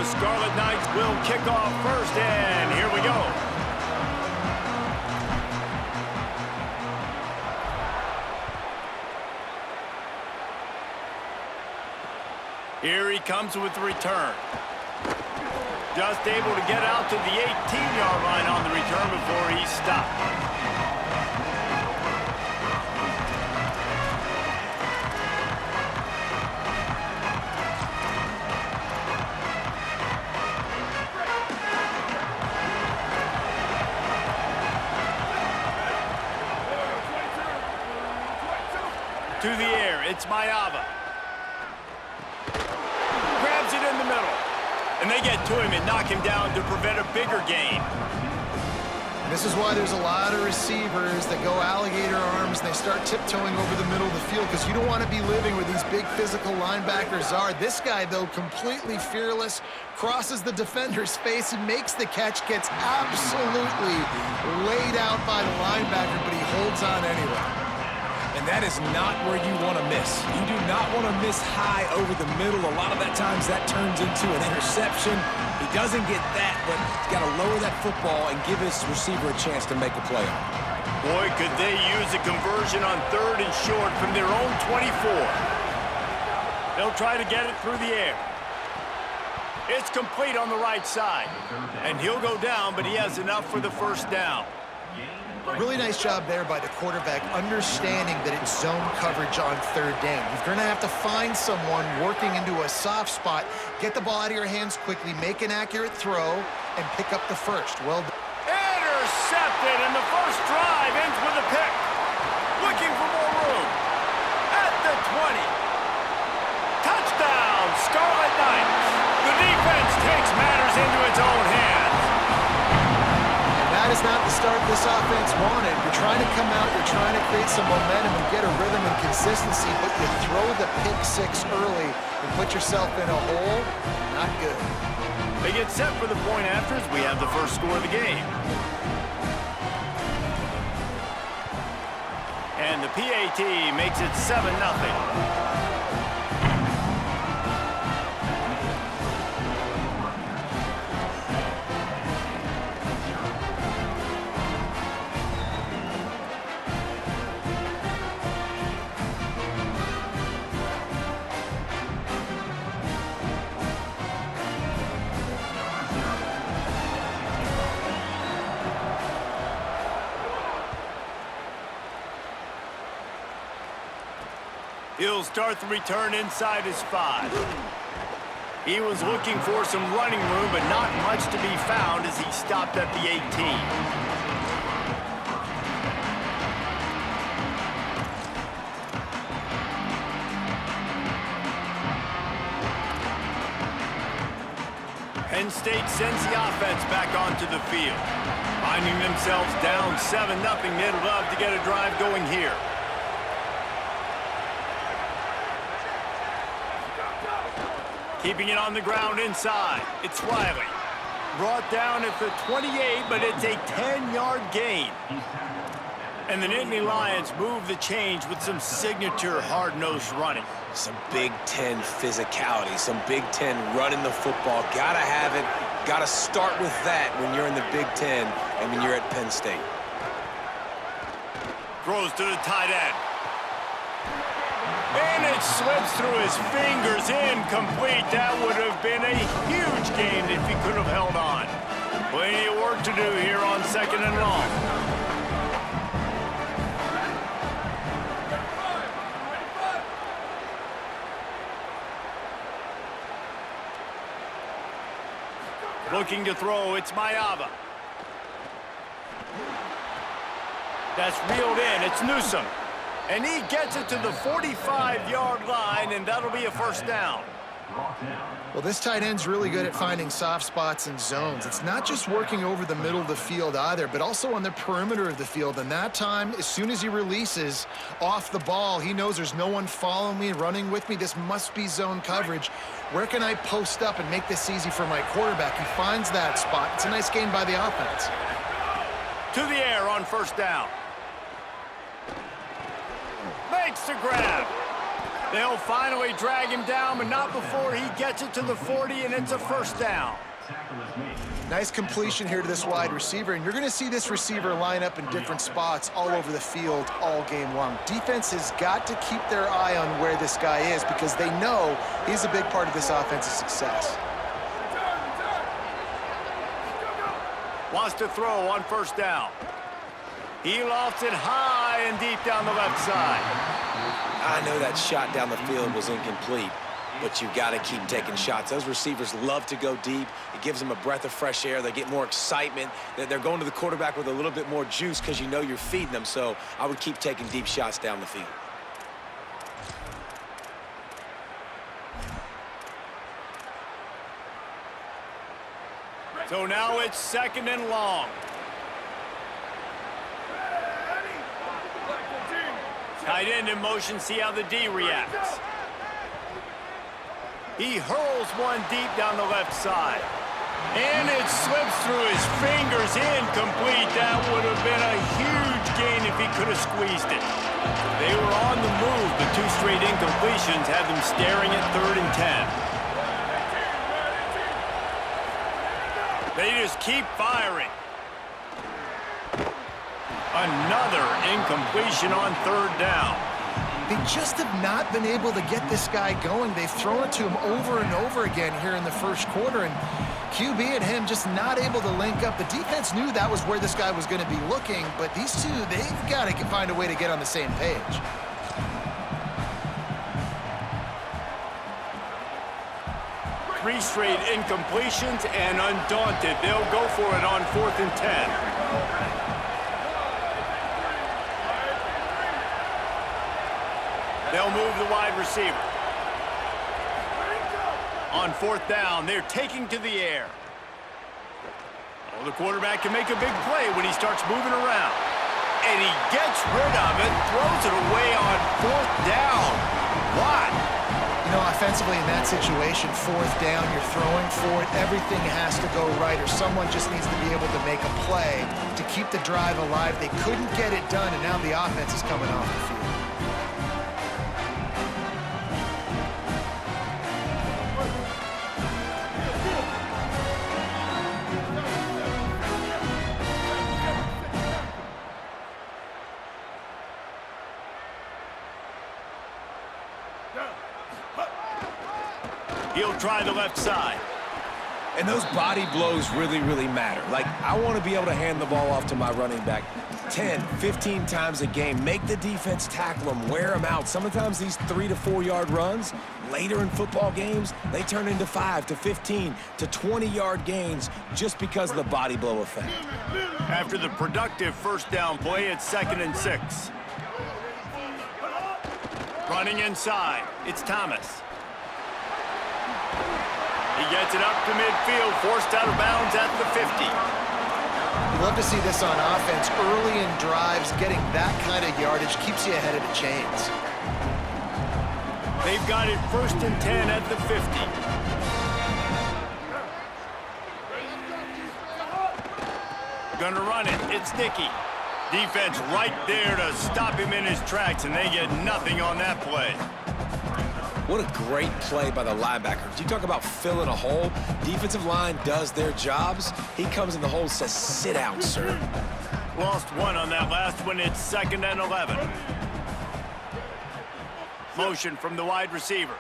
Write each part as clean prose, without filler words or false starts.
the Scarlet Knights will kick off first, and here we go. Here he comes with the return. Just able to get out to the 18-yard line on the return before he stopped. To the air, it's Maiava. Grabs it in the middle. And they get to him and knock him down to prevent a bigger gain. This is why there's a lot of receivers that go alligator arms and they start tiptoeing over the middle of the field because you don't want to be living where these big physical linebackers are. This guy, though, completely fearless, crosses the defender's face and makes the catch, gets absolutely laid out by the linebacker, but he holds on anyway. And that is not where you want to miss. You do not want to miss high over the middle. A lot of that times that turns into an interception. He doesn't get that, but he's got to lower that football and give his receiver a chance to make a play on it. Boy, could they use a conversion on 3rd and short from their own 24. They'll try to get it through the air. It's complete on the right side. And he'll go down, but he has enough for the first down. Really nice job there by the quarterback, understanding that it's zone coverage on 3rd down. You're going to have to find someone working into a soft spot, get the ball out of your hands quickly, make an accurate throw, and pick up the first. Well done. Intercepted, and the first drive ends with a pick. Looking for more room. At the 20. Touchdown, Scarlet Knights. The defense takes matters into its own hands. That is not the start this offense wanted. You're trying to come out, you're trying to create some momentum and get a rhythm and consistency, but you throw the pick 6 early and put yourself in a hole, not good. They get set for the point after as we have the first score of the game. And the PAT makes it 7-0. He'll start the return inside his 5. He was looking for some running room, but not much to be found as he stopped at the 18. Penn State sends the offense back onto the field. Finding themselves down 7-0, they'd love to get a drive going here. Keeping it on the ground inside. It's Riley. Brought down at the 28, but it's a 10-yard gain. And the Nittany Lions move the change with some signature hard-nosed running. Some Big Ten physicality, some Big Ten running the football. Gotta have it. Gotta start with that when you're in the Big Ten and when you're at Penn State. Throws to the tight end. And it slips through his fingers, incomplete. That would have been a huge gain if he could have held on. Plenty of work to do here on 2nd and long. Looking to throw, it's Maiava. That's reeled in, it's Newsome. And he gets it to the 45-yard line, and that'll be a first down. Well, this tight end's really good at finding soft spots and zones. It's not just working over the middle of the field either, but also on the perimeter of the field. And that time, as soon as he releases off the ball, he knows there's no one following me, running with me. This must be zone coverage. Where can I post up and make this easy for my quarterback? He finds that spot. It's a nice gain by the offense. To the air on first down. Makes the grab. They'll finally drag him down, but not before he gets it to the 40, and it's a first down. Nice completion here to this wide receiver, and you're going to see this receiver line up in different spots all over the field all game long. Defense has got to keep their eye on where this guy is because they know he's a big part of this offense's success. Wants to throw on first down. He lofts it high and deep down the left side. I know that shot down the field was incomplete, but you've got to keep taking shots. Those receivers love to go deep. It gives them a breath of fresh air. They get more excitement. They're going to the quarterback with a little bit more juice because you know you're feeding them. So I would keep taking deep shots down the field. So now it's second and long. Tight end in motion, see how the D reacts. He hurls one deep down the left side. And it slips through his fingers, incomplete. That would have been a huge gain if he could have squeezed it. They were on the move, but two straight incompletions had them staring at 3rd and 10. They just keep firing. Another incompletion on 3rd down. They just have not been able to get this guy going. They've thrown it to him over and over again here in the first quarter, and QB and him just not able to link up. The defense knew that was where this guy was going to be looking, but these two, they've got to find a way to get on the same page. Three straight incompletions, and undaunted, they'll go for it on 4th and 10. They'll move the wide receiver. On 4th down, they're taking to the air. Oh, the quarterback can make a big play when he starts moving around. And he gets rid of it, throws it away on 4th down. Why? You know, offensively in that situation, 4th down, you're throwing for it, everything has to go right, or someone just needs to be able to make a play to keep the drive alive. They couldn't get it done, and now the offense is coming off the field. He'll try the left side. And those body blows really, really matter. Like, I want to be able to hand the ball off to my running back 10, 15 times a game. Make the defense tackle them, wear them out. Sometimes these 3 to 4 yard runs, later in football games, they turn into 5 to 15 to 20 yard gains just because of the body blow effect. After the productive first down play, it's 2nd and 6. Running inside, it's Thomas. He gets it up to midfield, forced out of bounds at the 50. You love to see this on offense. Early in drives, getting that kind of yardage keeps you ahead of the chains. They've got it 1st and 10 at the 50. Gonna run it. It's Dickey. Defense right there to stop him in his tracks, and they get nothing on that play. What a great play by the linebacker. You talk about filling a hole. Defensive line does their jobs. He comes in the hole and says, sit down, sir. Lost one on that last one. It's 2nd and 11. Motion from the wide receiver.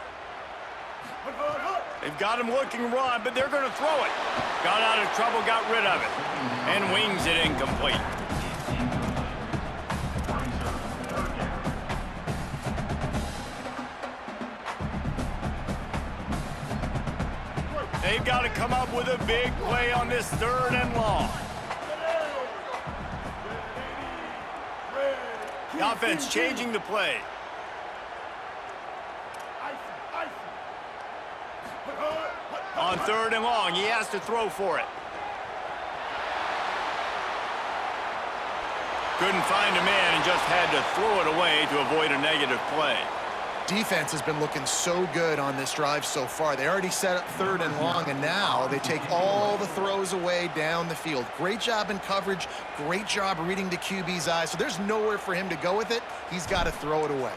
They've got him looking run, but they're going to throw it. Got out of trouble, got rid of it, and wings it incomplete. They've got to come up with a big play on this 3rd and long. The offense changing the play. On 3rd and long, he has to throw for it. Couldn't find a man and just had to throw it away to avoid a negative play. Defense has been looking so good on this drive so far. They already set up 3rd and long, and now they take all the throws away down the field. Great job in coverage, great job reading the QB's eyes. So there's nowhere for him to go with it. He's got to throw it away.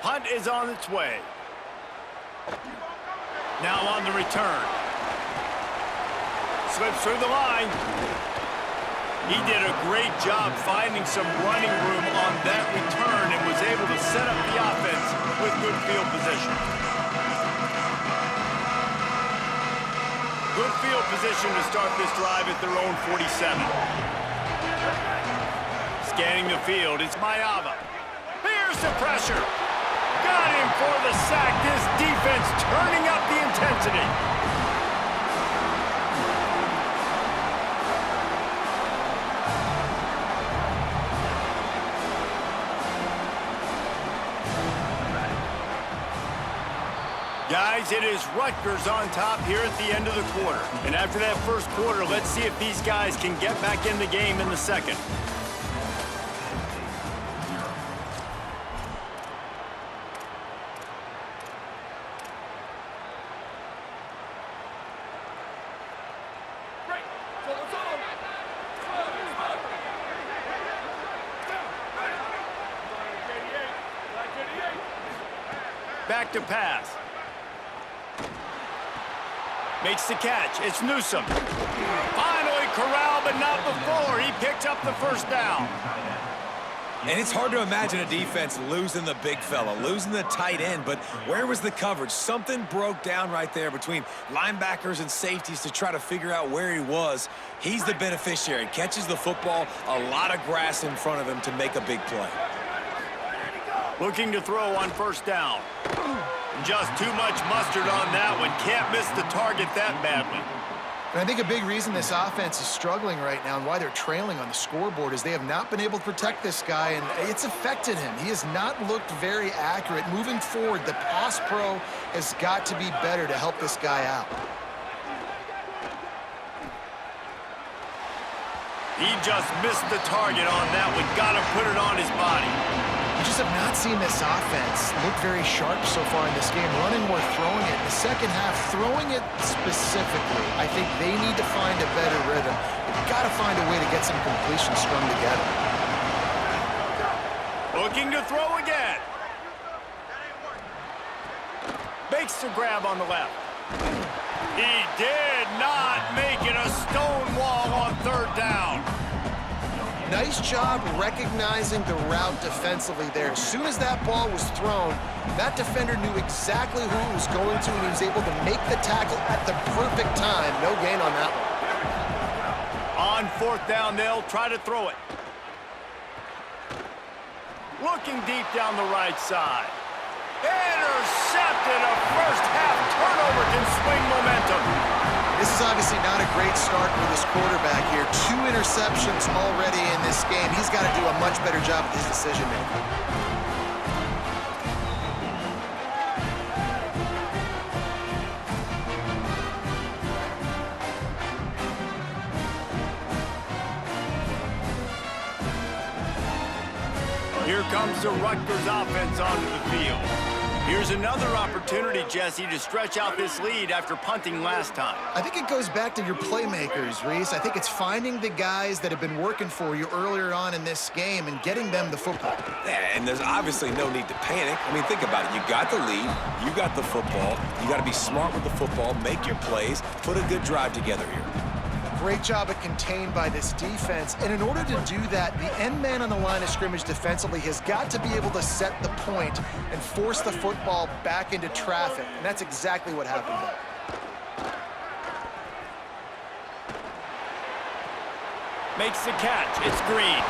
Punt is on its way. Now on the return. Slips through the line. He did a great job finding some running room on that return and was able to set up the offense with good field position. Good field position to start this drive at their own 47. Scanning the field, it's Mayava. Here's the pressure. Got him for the sack. This defense turning up the intensity. Guys, it is Rutgers on top here at the end of the quarter. And after that first quarter, let's see if these guys can get back in the game in the second. Back to pass. Makes the catch. It's Newsome. Finally corralled, but not before. He picks up the first down. And it's hard to imagine a defense losing the big fella, losing the tight end, but where was the coverage? Something broke down right there between linebackers and safeties to try to figure out where he was. He's the beneficiary. Catches the football, a lot of grass in front of him to make a big play. Looking to throw on first down. Just too much mustard on that one. Can't miss the target that badly. And I think a big reason this offense is struggling right now and why they're trailing on the scoreboard is they have not been able to protect this guy, and it's affected him. He has not looked very accurate. Moving forward, the pass pro has got to be better to help this guy out. He just missed the target on that one. Got to put it on his body. We just have not seen this offense look very sharp so far in this game, running or throwing it. In the second half, throwing it specifically, I think they need to find a better rhythm. They've got to find a way to get some completions strung together. Looking to throw again. Makes the grab on the left. He did not make it a stone wall on third down. Nice job recognizing the route defensively there. As soon as that ball was thrown, that defender knew exactly who it was going to, and he was able to make the tackle at the perfect time. No gain on that one. On fourth down, they'll try to throw it. Looking deep down the right side. Intercepted. A first half turnover can swing momentum. This is obviously not a great start for this quarterback here. 2 interceptions already in this game. He's got to do a much better job with his decision-making. Here comes the Rutgers offense onto the field. Here's another opportunity, Jesse, to stretch out this lead after punting last time. I think it goes back to your playmakers, Reese. I think it's finding the guys that have been working for you earlier on in this game and getting them the football. Yeah, and there's obviously no need to panic. I mean, think about it. You got the lead. You got the football. You got to be smart with the football, make your plays, put a good drive together here. Great job at contained by this defense. And in order to do that, the end man on the line of scrimmage defensively has got to be able to set the point and force the football back into traffic. And that's exactly what happened there. Makes the catch. It's Green.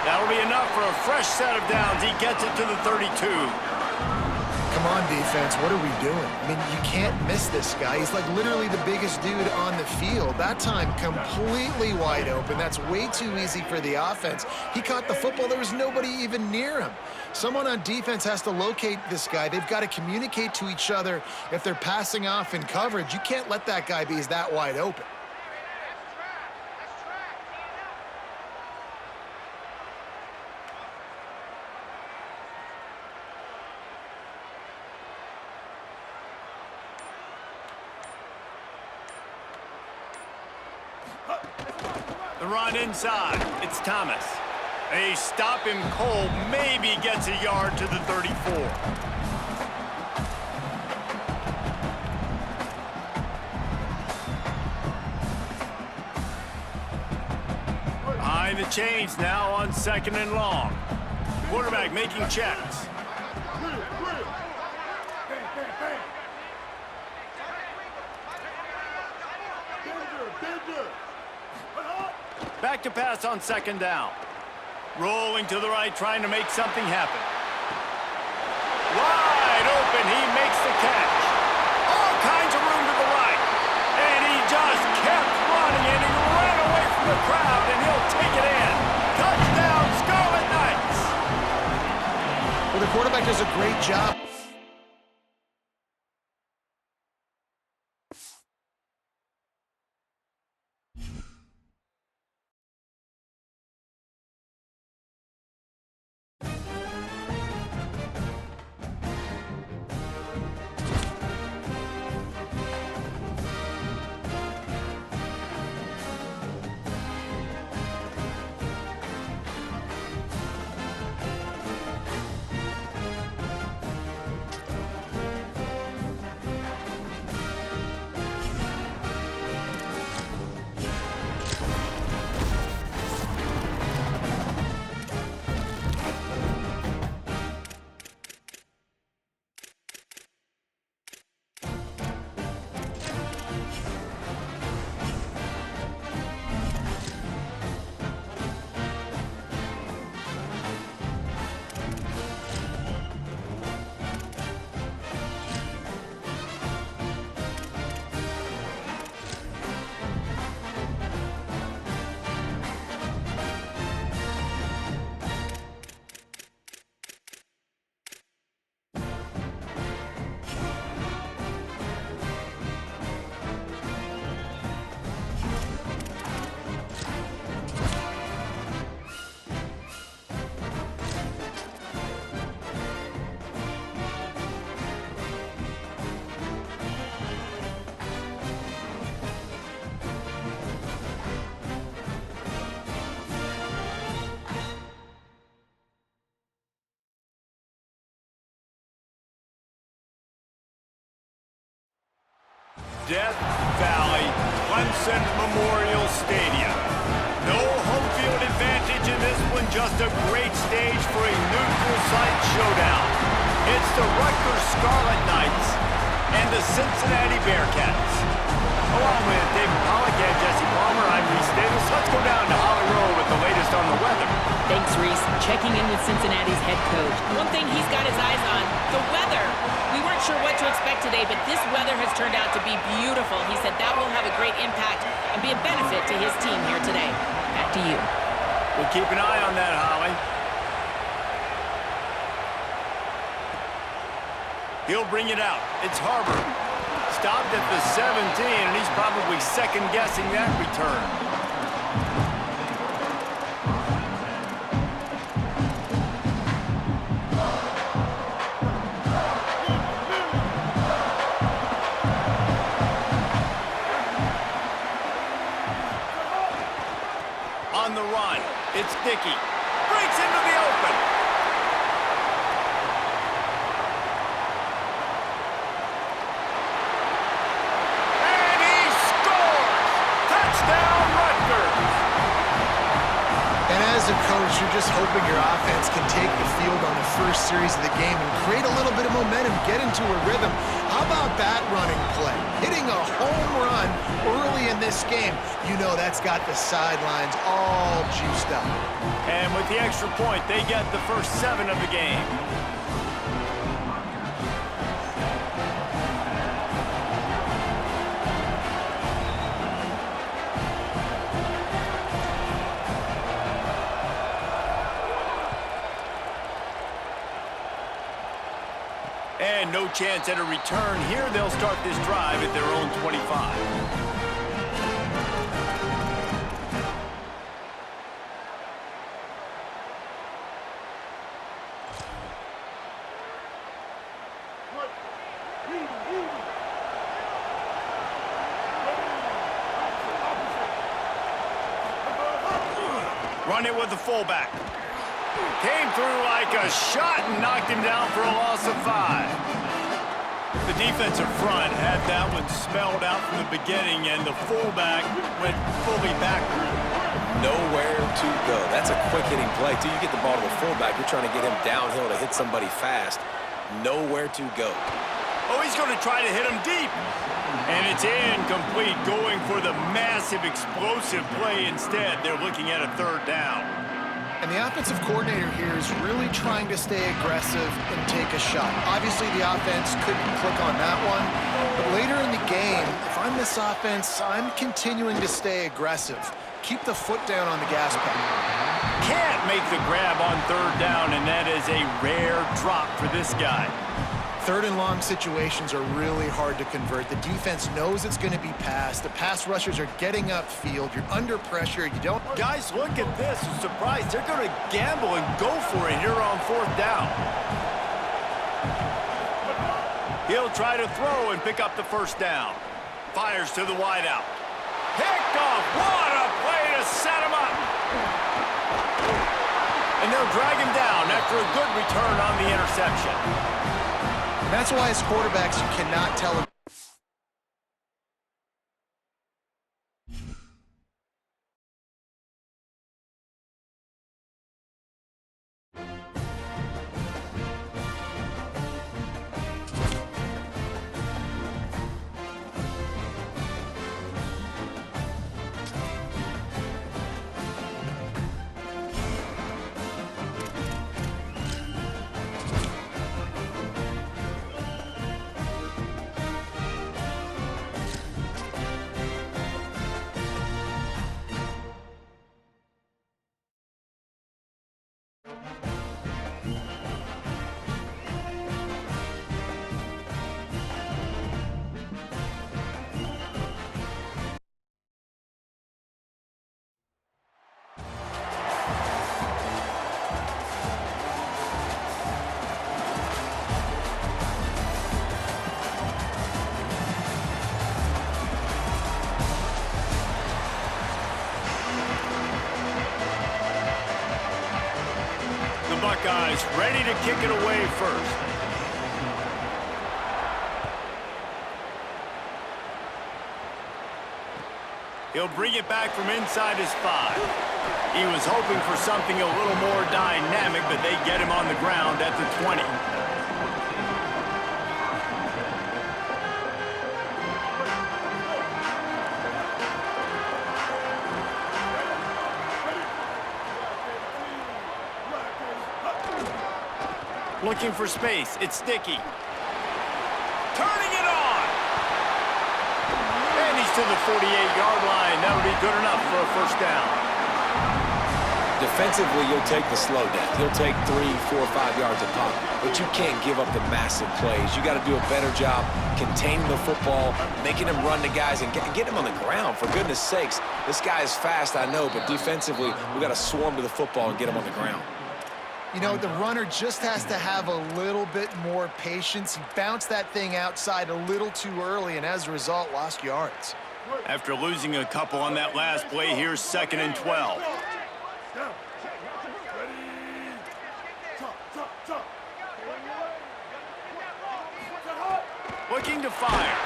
That'll be enough for a fresh set of downs. He gets it to the 32. Come on, defense, what are we doing? I mean, you can't miss this guy. He's like literally the biggest dude on the field. That time, completely wide open. That's way too easy for the offense. He caught the football. There was nobody even near him. Someone on defense has to locate this guy. They've got to communicate to each other if they're passing off in coverage. You can't let that guy be that wide open. The run inside. It's Thomas. They stop him cold. Maybe gets a yard to the 34. Trying to change now on 2nd and long. Quarterback making checks. Back to pass on 2nd down. Rolling to the right, trying to make something happen. Wide open, he makes the catch. All kinds of room to the right. And he just kept running, and he ran away from the crowd, and he'll take it in. Touchdown, Scarlet Knights! Well, the quarterback does a great job. Death Valley Clemson Memorial Stadium. No home field advantage in this one, just a great stage for a neutral site showdown. It's the Rutgers Scarlet Knights and the Cincinnati Bearcats. Along with David Pollack and Jesse Palmer, I'm Reese Davis. Let's go down to Holly Rowe with the latest on the weather. Thanks, Reese. Checking in with Cincinnati's head coach. One thing he's got his eyes on, the weather. We weren't sure what to expect today, but this weather has turned out to be beautiful. He said that will have a great impact and be a benefit to his team here today. Back to you. We'll keep an eye on that, Holly. He'll bring it out. It's Harbor. Stopped at the 17, and he's probably second-guessing that return. On the run, it's Dickey. Breaks into the open. And he scores! Touchdown, Rutgers! And as a coach, you're just hoping your offense can take the field on the first series of the game and create a little bit of momentum, get into a rhythm. How about that running play? Hitting a home run early in this game. You know that's got the sidelines all juiced up. And with the extra point, they get the first 7 of the game. And no chance at a return here. They'll start this drive at their own 25. Run it with the fullback. Came through like a shot and knocked him down for a loss of 5. The defensive front had that one spelled out from the beginning, and the fullback went fully backward. Nowhere to go. That's a quick-hitting play, too. You get the ball to the fullback. You're trying to get him downhill to hit somebody fast. Nowhere to go. Oh, he's going to try to hit him deep. And it's incomplete, going for the massive, explosive play instead. They're looking at a third down. And the offensive coordinator here is really trying to stay aggressive and take a shot. Obviously, the offense couldn't click on that one. But later in the game, if I'm this offense, I'm continuing to stay aggressive. Keep the foot down on the gas pedal. Can't make the grab on third down, and that is a rare drop for this guy. Third and long situations are really hard to convert. The defense knows it's going to be passed. The pass rushers are getting upfield. You're under pressure. You don't... Guys, look at this. I'm surprised. They're going to gamble and go for it here on fourth down. He'll try to throw and pick up the first down. Fires to the wideout. Picked off. What a play to set him up. And they'll drag him down after a good return on the interception. That's why as quarterbacks, you cannot tell them. Buckeyes ready to kick it away first. He'll bring it back from inside his 5. He was hoping for something a little more dynamic, but they get him on the ground at the 20. Looking for space. It's Sticky. Turning it on. And he's to the 48-yard line. That'll be good enough for a first down. Defensively, you'll take the slow down. He'll take 3, 4, 5 yards a pop, but you can't give up the massive plays. You got to do a better job containing the football, making him run to guys, and get him on the ground. For goodness sakes, this guy is fast, I know, but defensively, we got to swarm to the football and get him on the ground. You know, the runner just has to have a little bit more patience. He bounced that thing outside a little too early, and as a result, lost yards. After losing a couple on that last play, here's 2nd and 12. Looking to fire.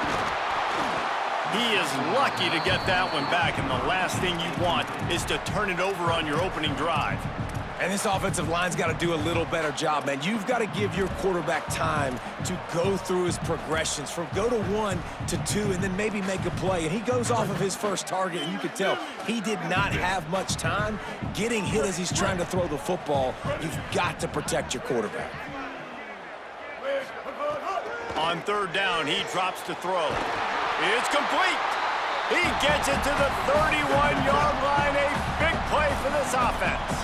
He is lucky to get that one back, and the last thing you want is to turn it over on your opening drive. And this offensive line's got to do a little better job, man. You've got to give your quarterback time to go through his progressions from go to 1 to 2 and then maybe make a play. And he goes off of his first target, and you can tell he did not have much time getting hit as he's trying to throw the football. You've got to protect your quarterback. On third down, he drops to throw. It's complete. He gets it to the 31-yard line. A big play for this offense.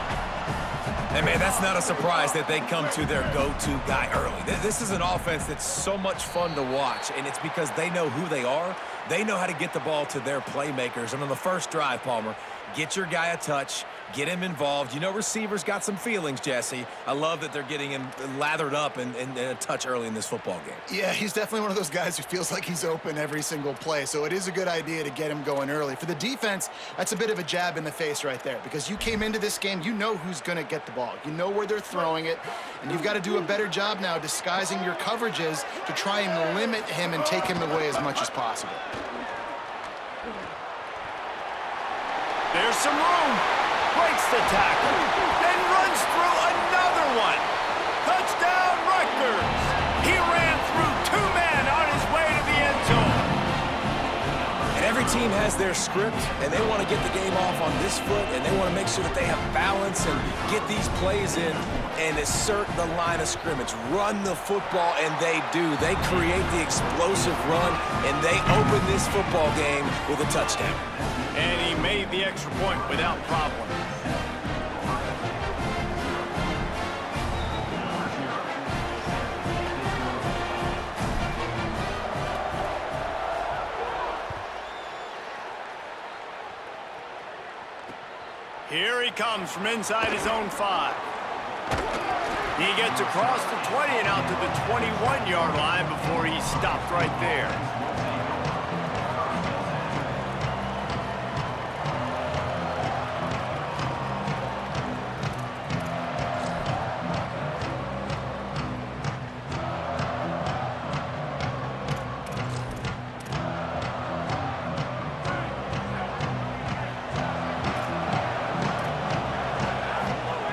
And, man, that's not a surprise that they come to their go-to guy early. This is an offense that's so much fun to watch, and it's because they know who they are. They know how to get the ball to their playmakers. And on the first drive, Palmer, get your guy a touch, get him involved. You know receivers got some feelings, Jesse. I love that they're getting him lathered up and a touch early in this football game. Yeah, he's definitely one of those guys who feels like he's open every single play, so it is a good idea to get him going early. For the defense, that's a bit of a jab in the face right there, because you came into this game, you know who's going to get the ball. You know where they're throwing it, and you've got to do a better job now disguising your coverages to try and limit him and take him away as much as possible. There's some room. the tackle and runs through another one. Touchdown, Rutgers. He ran through two men on his way to the end zone. And every team has their script, and they want to get the game off on this foot, and they want to make sure that they have balance and get these plays in and assert the line of scrimmage. Run the football, and they do. They create the explosive run, and they open this football game with a touchdown. And he made the extra point without problem. Here he comes from inside his own 5. He gets across the 20 and out to the 21-yard line before he stopped right there.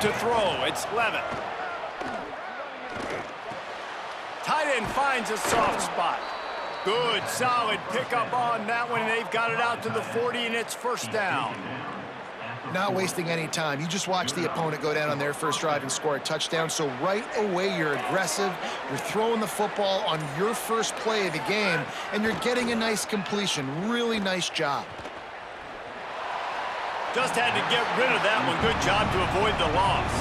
To throw, it's Levitt. Tight end finds a soft spot. Good, solid pickup on that one, and they've got it out to the 40, and it's first down. Not wasting any time. You just watch the opponent go down on their first drive and score a touchdown. So right away, you're aggressive. You're throwing the football on your first play of the game, and you're getting a nice completion. Really nice job. Just had to get rid of that one. Good job to avoid the loss.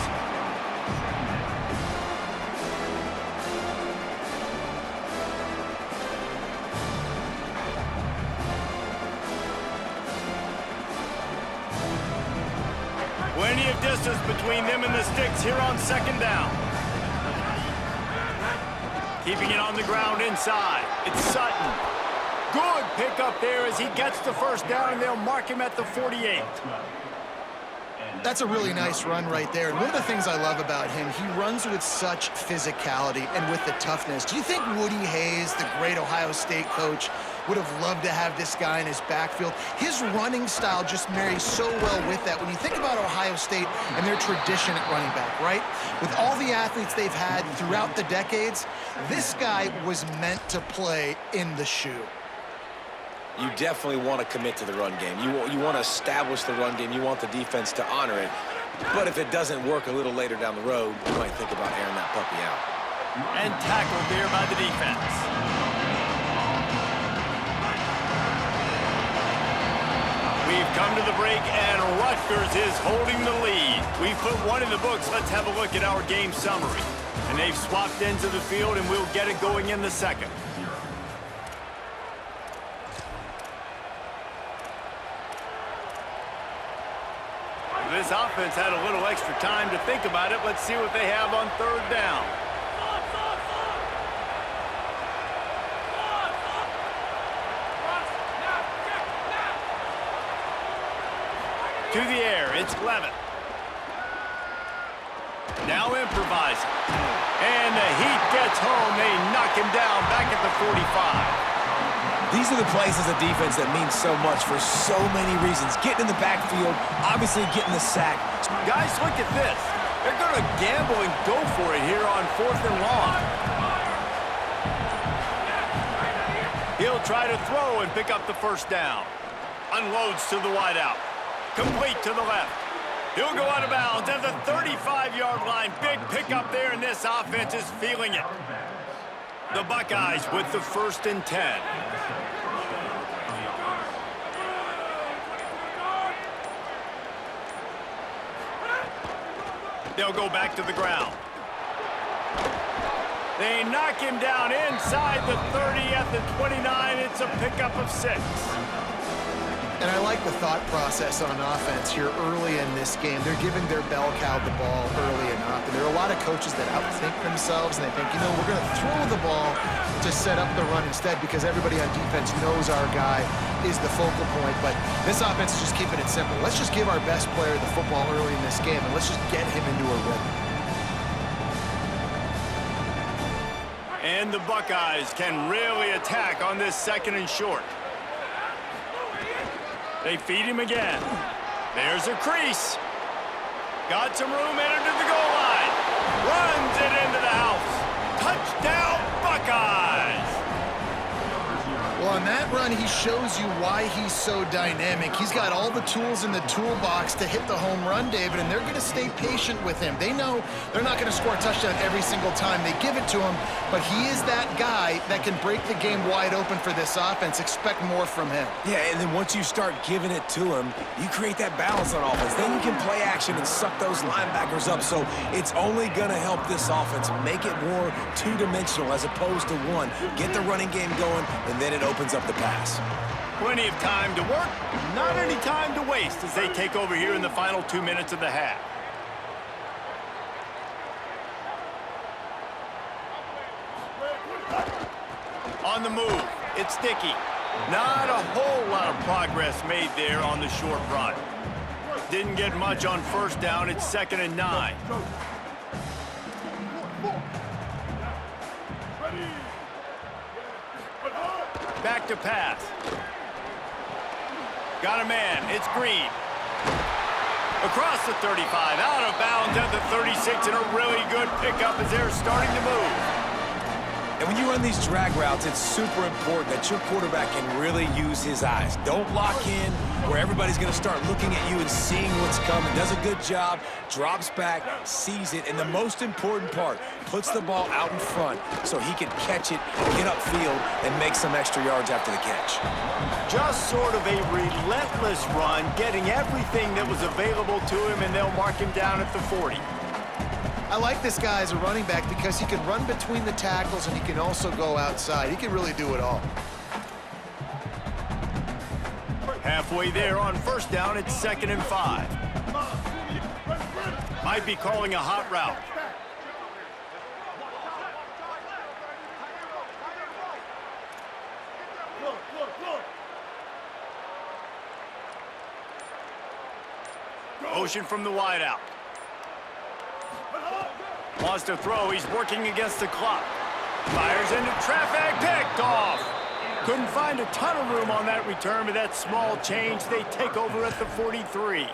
Plenty of distance between them and the sticks here on second down. Keeping it on the ground inside. It's Sutton. Good pickup there as he gets the first down, and they'll mark him at the 48. That's a really nice run right there. And one of the things I love about him, he runs with such physicality and with the toughness. Do you think Woody Hayes, the great Ohio State coach, would have loved to have this guy in his backfield? His running style just marries so well with that. When you think about Ohio State and their tradition at running back, right? With all the athletes they've had throughout the decades, this guy was meant to play in the shoe. You definitely want to commit to the run game. You want to establish the run game. You want the defense to honor it. But if it doesn't work a little later down the road, you might think about airing that puppy out. And tackled there by the defense. We've come to the break, and Rutgers is holding the lead. We've put one in the books. Let's have a look at our game summary. And they've swapped into the field, and we'll get it going in the second. This offense had a little extra time to think about it. Let's see what they have on third down. To the air, it's Levitt. Now improvising. And the Heat gets home. They knock him down back at the 45. These are the plays as a defense that mean so much for so many reasons. Getting in the backfield, obviously getting the sack. Guys, look at this. They're going to gamble and go for it here on 4th and long. He'll try to throw and pick up the first down. Unloads to the wideout. Complete to the left. He'll go out of bounds at the 35-yard line. Big pickup there, and this offense is feeling it. The Buckeyes with the 1st and 10. They'll go back to the ground. They knock him down inside the 30 at the 29. It's a pickup of 6. And I like the thought process on offense here early in this game. They're giving their bell cow the ball early enough. And there are a lot of coaches that outthink themselves, and they think, you know, we're going to throw the ball to set up the run instead because everybody on defense knows our guy is the focal point. But this offense is just keeping it simple. Let's just give our best player the football early in this game, and let's just get him into a rhythm. And the Buckeyes can really attack on this 2nd and short. They feed him again. There's a crease. Got some room, entered to the goal line. Runs it into the house. Touchdown, Buckeyes! Well, on that run, he shows you why he's so dynamic. He's got all the tools in the toolbox to hit the home run, David, and they're going to stay patient with him. They know they're not going to score a touchdown every single time they give it to him, but he is that guy that can break the game wide open for this offense. Expect more from him. Yeah, and then once you start giving it to him, you create that balance on offense. Then you can play action and suck those linebackers up. So it's only going to help this offense make it more two-dimensional as opposed to one. Get the running game going, and then it opens up the pass. Plenty of time to work, not any time to waste as they take over here in the final 2 minutes of the half. On the move, it's Dickey. Not a whole lot of progress made there on the short run. Didn't get much on first down. It's 2nd and 9. Back to pass. Got a man. It's Green. Across the 35, out of bounds at the 36, and a really good pickup as they're starting to move. And when you run these drag routes, it's super important that your quarterback can really use his eyes. Don't lock in where everybody's going to start looking at you and seeing what's coming. Does a good job, drops back, sees it, and the most important part, puts the ball out in front so he can catch it, get upfield, and make some extra yards after the catch. Just sort of a relentless run, getting everything that was available to him, and they'll mark him down at the 40. I like this guy as a running back because he can run between the tackles and he can also go outside. He can really do it all. Halfway there on first down, it's 2nd and 5. Might be calling a hot route. Motion from the wideout. Wants to throw. He's working against the clock. Fires into traffic. Picked off. Couldn't find a ton of room on that return, but that small change. They take over at the 43.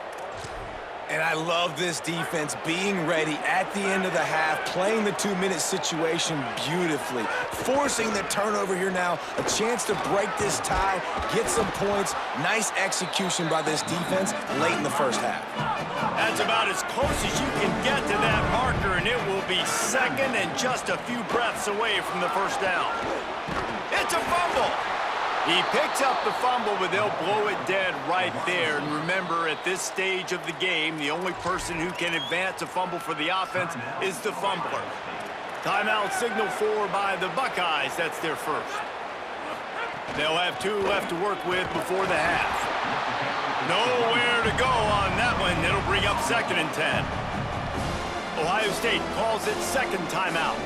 And I love this defense being ready at the end of the half, playing the 2-minute situation beautifully, forcing the turnover here now, a chance to break this tie, get some points. Nice execution by this defense late in the first half. That's about as close as you can get to that marker, and it will be 2nd and just a few breaths away from the first down. It's a fumble. He picks up the fumble, but they'll blow it dead right there. And remember, at this stage of the game, the only person who can advance a fumble for the offense is the fumbler. Timeout signal for by the Buckeyes. That's their first. They'll have 2 left to work with before the half. Nowhere to go on that one. It'll bring up 2nd and 10. Ohio State calls it 2nd timeout.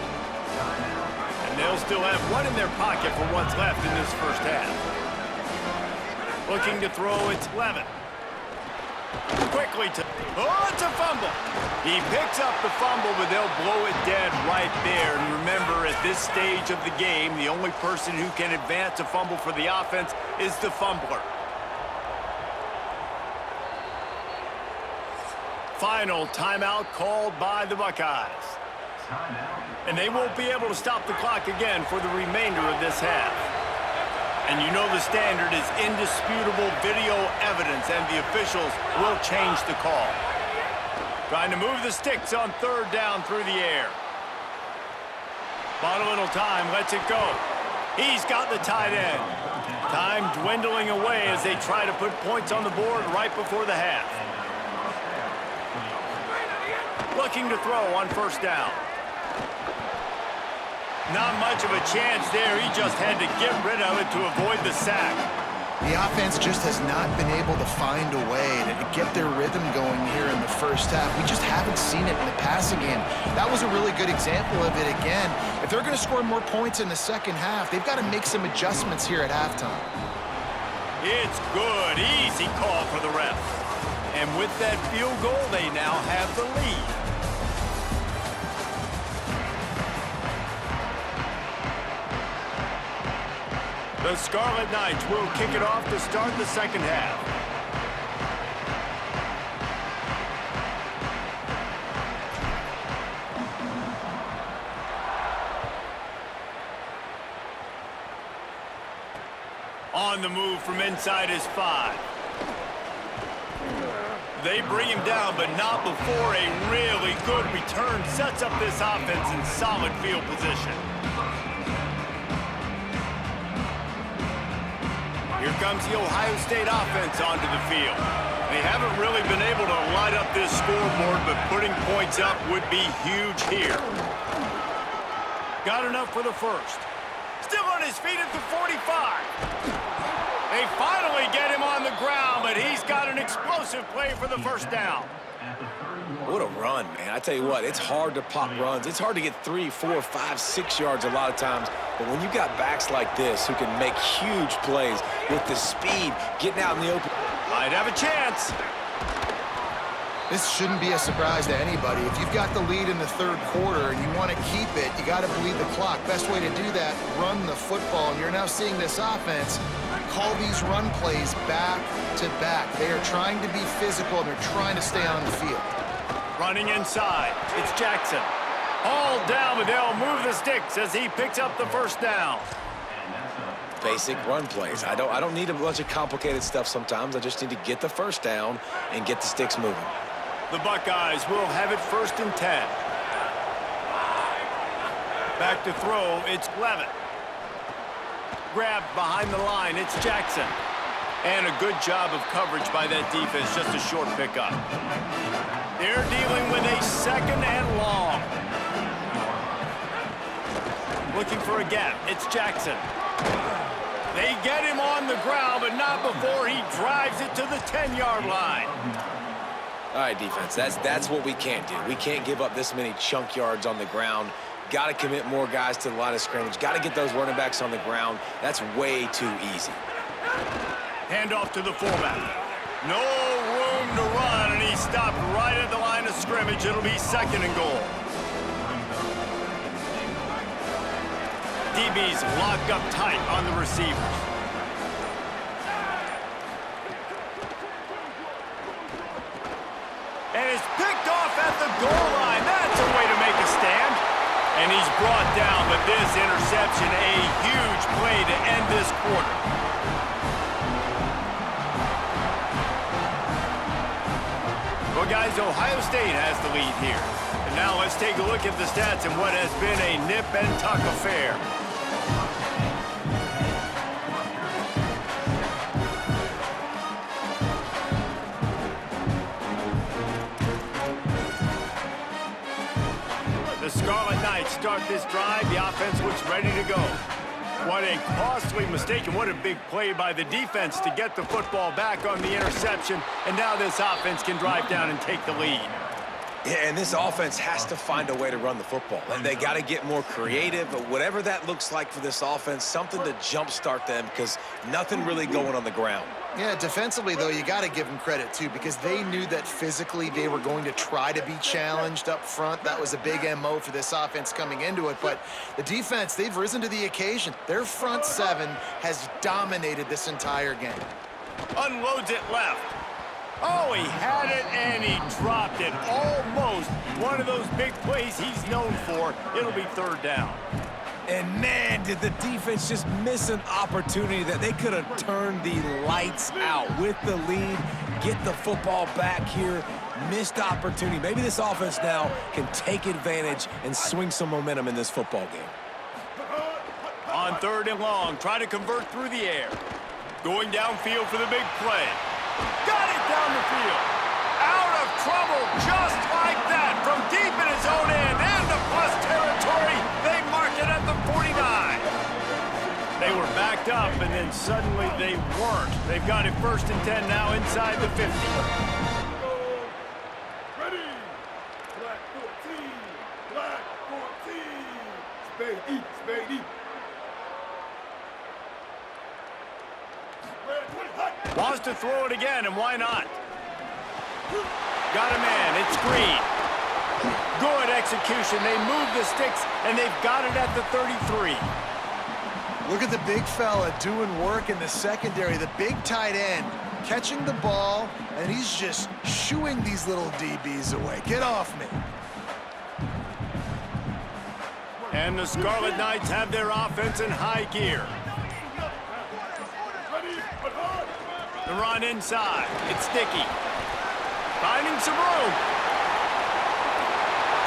And they'll still have 1 in their pocket for what's left in this first half. Looking to throw, it's Levin. Quickly to... Oh, it's a fumble. He picks up the fumble, but they'll blow it dead right there. And remember, at this stage of the game, the only person who can advance a fumble for the offense is the fumbler. Final timeout called by the Buckeyes. And they won't be able to stop the clock again for the remainder of this half. And you know the standard is indisputable video evidence, and the officials will change the call. Trying to move the sticks on 3rd down through the air. Bought a little time, lets it go. He's got the tight end. Time dwindling away as they try to put points on the board right before the half. Looking to throw on first down. Not much of a chance there. He just had to get rid of it to avoid the sack. The offense just has not been able to find a way to get their rhythm going here in the first half. We just haven't seen it in the passing game. That was a really good example of it again. If they're going to score more points in the second half, they've got to make some adjustments here at halftime. It's good. Easy call for the refs. And with that field goal, they now have the lead. The Scarlet Knights will kick it off to start the second half. on the move from inside his 5. They bring him down, but not before a really good return sets up this offense in solid field position. Here comes the Ohio State offense onto the field. They haven't really been able to light up this scoreboard, but putting points up would be huge here. Got enough for the first. Still on his feet at the 45. They finally get him on the ground, but he's got an explosive play for the first down. What a run, man. I tell you what, it's hard to pop runs. It's hard to get 3, 4, 5, 6 yards a lot of times. But when you got backs like this who can make huge plays with the speed, getting out in the open. Might have a chance. This shouldn't be a surprise to anybody. If you've got the lead in the third quarter and you want to keep it, you got to bleed the clock. Best way to do that, run the football. And you're now seeing this offense call these run plays back to back. They are trying to be physical, and they're trying to stay on the field. Running inside, it's Jackson. All down, but they'll move the sticks as he picks up the first down. Basic run plays. I don't need a bunch of complicated stuff sometimes. I just need to get the first down and get the sticks moving. The Buckeyes will have it 1st and 10. Back to throw, it's Levitt. Grabbed behind the line, it's Jackson. And a good job of coverage by that defense, just a short pickup. They're dealing with a 2nd and long. Looking for a gap, it's Jackson. They get him on the ground, but not before he drives it to the 10-yard line. All right, defense, that's what we can't do. We can't give up this many chunk yards on the ground. Got to commit more guys to the line of scrimmage. Got to get those running backs on the ground. That's way too easy. Handoff to the fullback. No room to run, and he stopped right at the line of scrimmage. It'll be 2nd and goal. DB's locked up tight on the receivers. And it's picked off at the goal line. That's a way to make a stand. And he's brought down, but this interception, a huge play to end this quarter. Well, guys, Ohio State has the lead here. And now let's take a look at the stats in what has been a nip-and-tuck affair. The Scarlet Knights start this drive. The offense looks ready to go. What a costly mistake, and what a big play by the defense to get the football back on the interception. And now this offense can drive down and take the lead. Yeah, and this offense has to find a way to run the football. And they got to get more creative, but whatever that looks like for this offense, something to jumpstart them, because nothing really going on the ground. Yeah, defensively, though, you got to give them credit, too, because they knew that physically they were going to try to be challenged up front. That was a big MO for this offense coming into it. But the defense, they've risen to the occasion. Their front 7 has dominated this entire game. Unloads it left. Oh, he had it, and he dropped it. Almost one of those big plays he's known for. It'll be 3rd down. And, man, did the defense just miss an opportunity that they could have turned the lights out with the lead, get the football back here. Missed opportunity. Maybe this offense now can take advantage and swing some momentum in this football game. On 3rd and long, try to convert through the air. Going downfield for the big play. Got it down the field. Out of trouble just like that from deep in his own end and to plus territory. They mark it at the 49. They were backed up, and then suddenly they weren't. They've got it 1st and 10 now inside the 50. Ready. Black 14. Black 14. Spade eat. Spade eat. Wants to throw it again, and why not? Got a man. It's Green. Good execution. They move the sticks, and they've got it at the 33. Look at the big fella doing work in the secondary, the big tight end, catching the ball, and he's just shooing these little DBs away. Get off me. And the Scarlet Knights have their offense in high gear. The run inside. It's Sticky. Finding some room.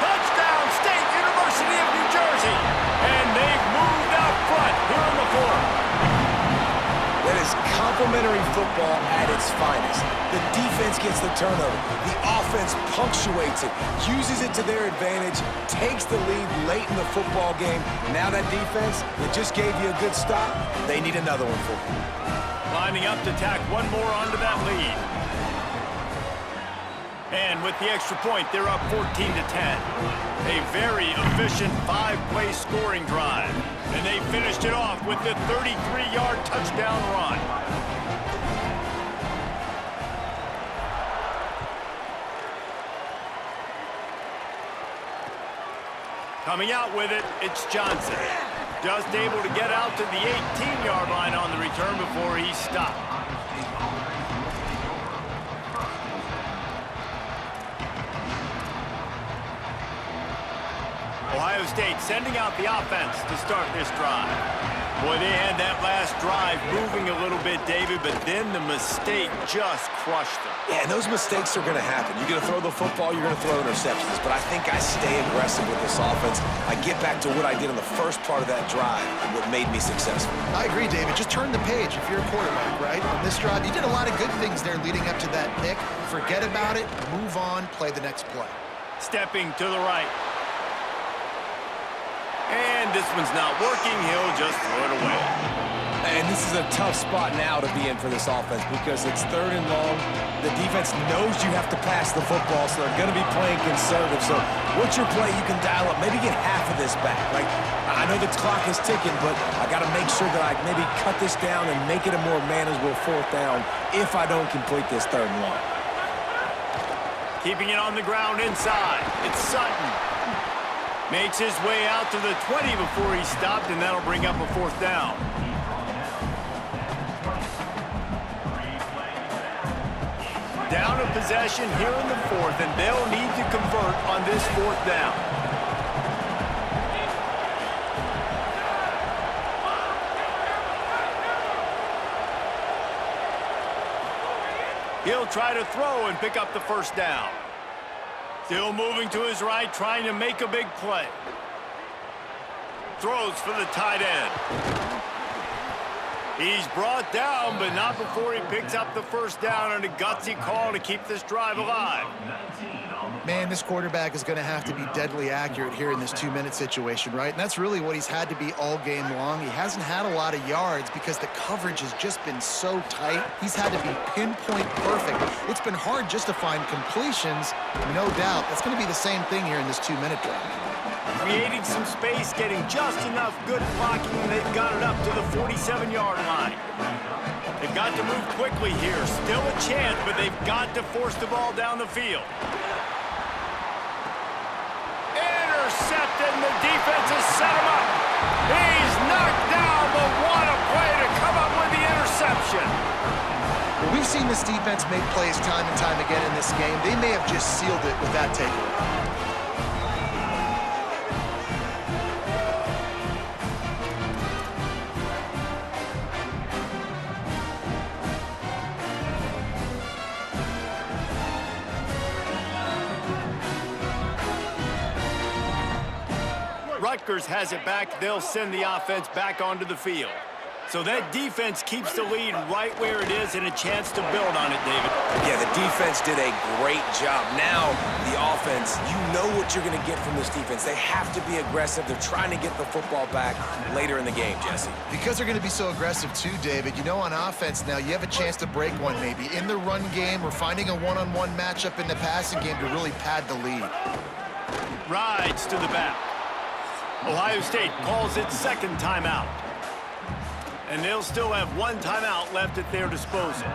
Touchdown, State University of New Jersey. And they've moved out front here in the fourth. That is complimentary football at its finest. The defense gets the turnover. The offense punctuates it, uses it to their advantage, takes the lead late in the football game. Now that defense that just gave you a good stop, they need another one for you. Lining up to tack one more onto that lead. And with the extra point, they're up 14-10. A very efficient 5-play scoring drive. And they finished it off with the 33-yard touchdown run. Coming out with it, it's Johnson. Just able to get out to the 18-yard line on the return before he stopped. Ohio State sending out the offense to start this drive. Boy, they had that last drive moving a little bit, David, but then the mistake just crushed them. Yeah, and those mistakes are going to happen. You're going to throw the football, you're going to throw interceptions, but I think I stay aggressive with this offense. I get back to what I did in the first part of that drive and what made me successful. I agree, David. Just turn the page if you're a quarterback, right? On this drive, you did a lot of good things there leading up to that pick. Forget about it, move on, play the next play. Stepping to the right. And this one's not working. He'll just throw it away. And this is a tough spot now to be in for this offense because it's 3rd and long. The defense knows you have to pass the football, so they're going to be playing conservative. So what's your play? You can dial up. Maybe get half of this back. Like, I know the clock is ticking, but I got to make sure that I maybe cut this down and make it a more manageable 4th down if I don't complete this 3rd and long. Keeping it on the ground inside. It's Sutton. Makes his way out to the 20 before he stopped, and that'll bring up a 4th down. Down a possession here in the 4th, and they'll need to convert on this 4th down. He'll try to throw and pick up the 1st down. Still moving to his right, trying to make a big play. Throws for the tight end. He's brought down, but not before he picks up the 1st down and a gutsy call to keep this drive alive. Man, this quarterback is going to have to be deadly accurate here in this 2-minute situation, right? And that's really what he's had to be all game long. He hasn't had a lot of yards because the coverage has just been so tight. He's had to be pinpoint perfect. It's been hard just to find completions, no doubt. That's going to be the same thing here in this 2-minute drive. Creating some space, getting just enough good blocking, and they've got it up to the 47-yard line. They've got to move quickly here. Still a chance, but they've got to force the ball down the field. Intercepted, and the defense has set him up. He's knocked down, but what a play to come up with the interception. Well, we've seen this defense make plays time and time again in this game. They may have just sealed it with that takeaway. Rutgers has it back. They'll send the offense back onto the field. So that defense keeps the lead right where it is and a chance to build on it, David. Yeah, the defense did a great job. Now, the offense, you know what you're going to get from this defense. They have to be aggressive. They're trying to get the football back later in the game, Jesse. Because they're going to be so aggressive too, David, you know on offense now, you have a chance to break one maybe in the run game or finding a one-on-one matchup in the passing game to really pad the lead. Rides to the back. Ohio State calls its 2nd timeout. And they'll still have 1 timeout left at their disposal.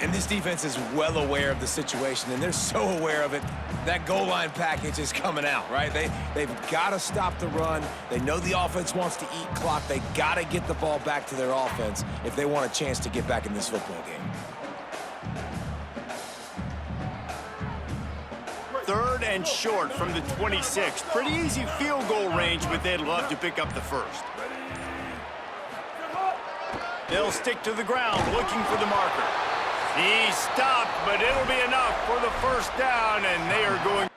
And this defense is well aware of the situation, and they're so aware of it. That goal line package is coming out, right? They've got to stop the run. They know the offense wants to eat clock. They got to get the ball back to their offense if they want a chance to get back in this football game. 3rd and short from the 26. Pretty easy field goal range, but they'd love to pick up the 1st. They'll stick to the ground looking for the marker. He stopped, but it'll be enough for the first down, and they are going...